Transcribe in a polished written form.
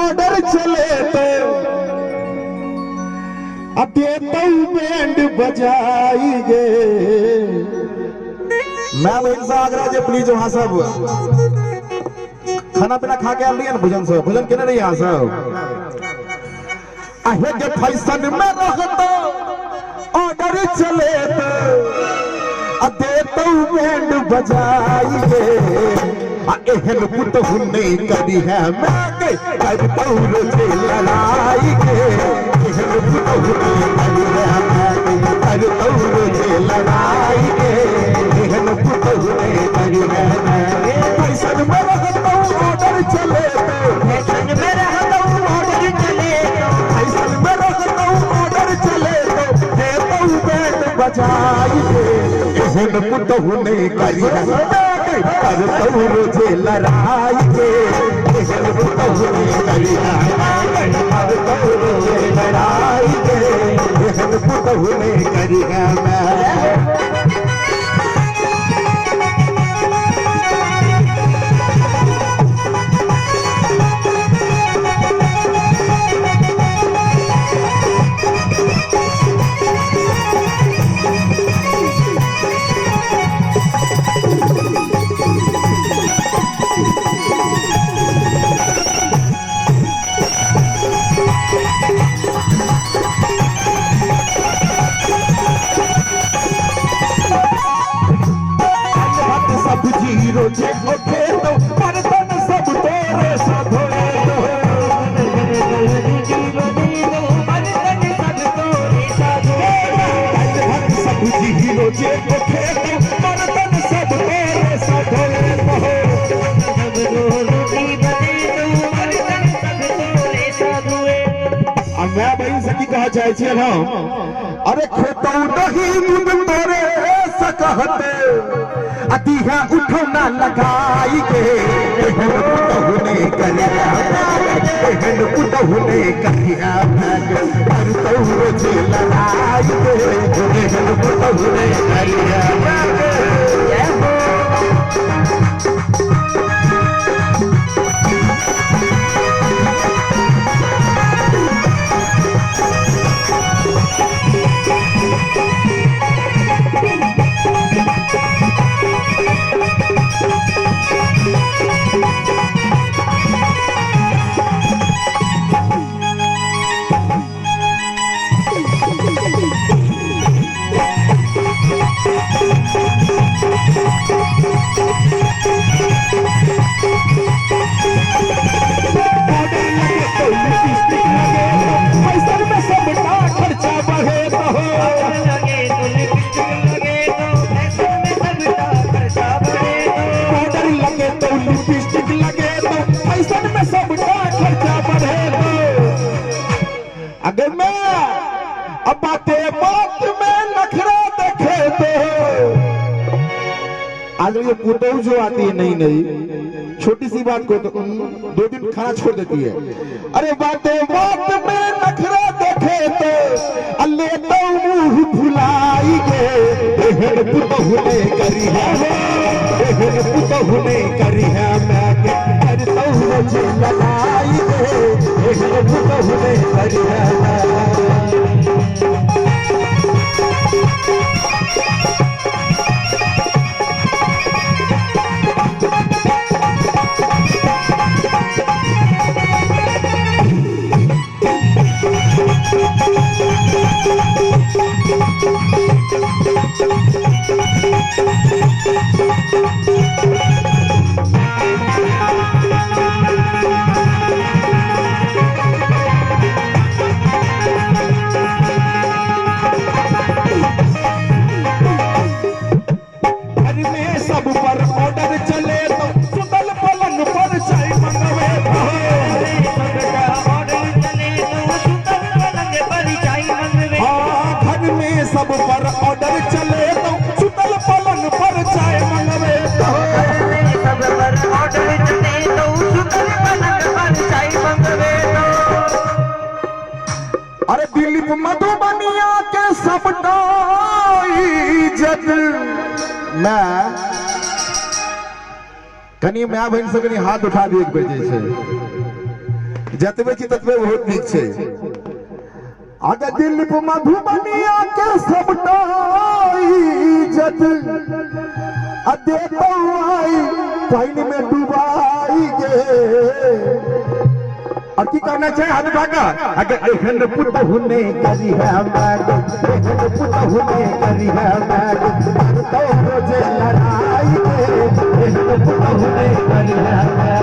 Order चले तो देता बैंड बजाई गे। मैं बहन से आगरा जे प्लीज वहां सब खाना पीना खा के आ रही है भोजन से भोजन के नहीं यहाँ सब आहे के फैशन में रहता ऑर्डर चले तो देता बैंड बजाई गे। एहन पुतहु नहीं करी है मैं करता रोजे लड़ाई के। एहन पुतहु नहीं करी है मैं करता रोजे लड़ाई के। एहन पुतहु नहीं करी है मैं फैशन में रहता ऑर्डर चले तो फैशन में रहता ऑर्डर चले तो फैशन में रहता ऑर्डर चले तो देता बैंड बजाई के। एहन पुतहु नहीं करी है करता रोजे लड़ाई के। एहन पुतहु नहीं करी है करता रोजे लड़ाई के। एहन पुतहु नहीं करी है मैं रोजे उठे तो बर्तन सब तोरे सधोए तो सब जी रोजे उठे तो बर्तन सब तोरे सधोए तो मैं बहन से की कहा चाहे छे हम अरे खेतौ नहीं मुद तोरे सकहते अतिहा उठौना लगाई के। एहन पुतहु नहीं करिया एहन पुतहु नहीं करिया करता रोजे लड़ाई के। एहन पुतहु नहीं करिया अगर मैं अब बात में नखरा देखे तो आज ये पुतहु जो आती है नई नई छोटी सी बात को तो 2 दिन खाना छोड़ देती है। अरे बात में नखरा देखे तो अल्ले तो मुंह फुलाई गे। एहन पुतहु ने करी है एहन पुतहु ने करी है मैं करता रोजे लड़ाई गे। एहन पुतहु ने करी है सब पर ऑर्डर चले तो सुतल पलंग पर चाय मंगवे तो सब पर ऑर्डर चले तो सुतल पलंग पर चाय मंगवे तो अरे दिलीप मधुबनिया के सबटा इज्जत मैं कनी मैं बहन से कनी हाथ उठा दिए एक बजे से जतबे की ततबे बहुत नीक छे आगे दिलीप मधुबनिया के सबटाई इज्जत अदे आई पानी में डुबाई गे और की करना चाहिए हाथ भागा अगर एखन पुत हुने करी है मैग एखन पुत हुने करी है मैग तो रोजे लड़ाई गे एखन पुत हुने करी है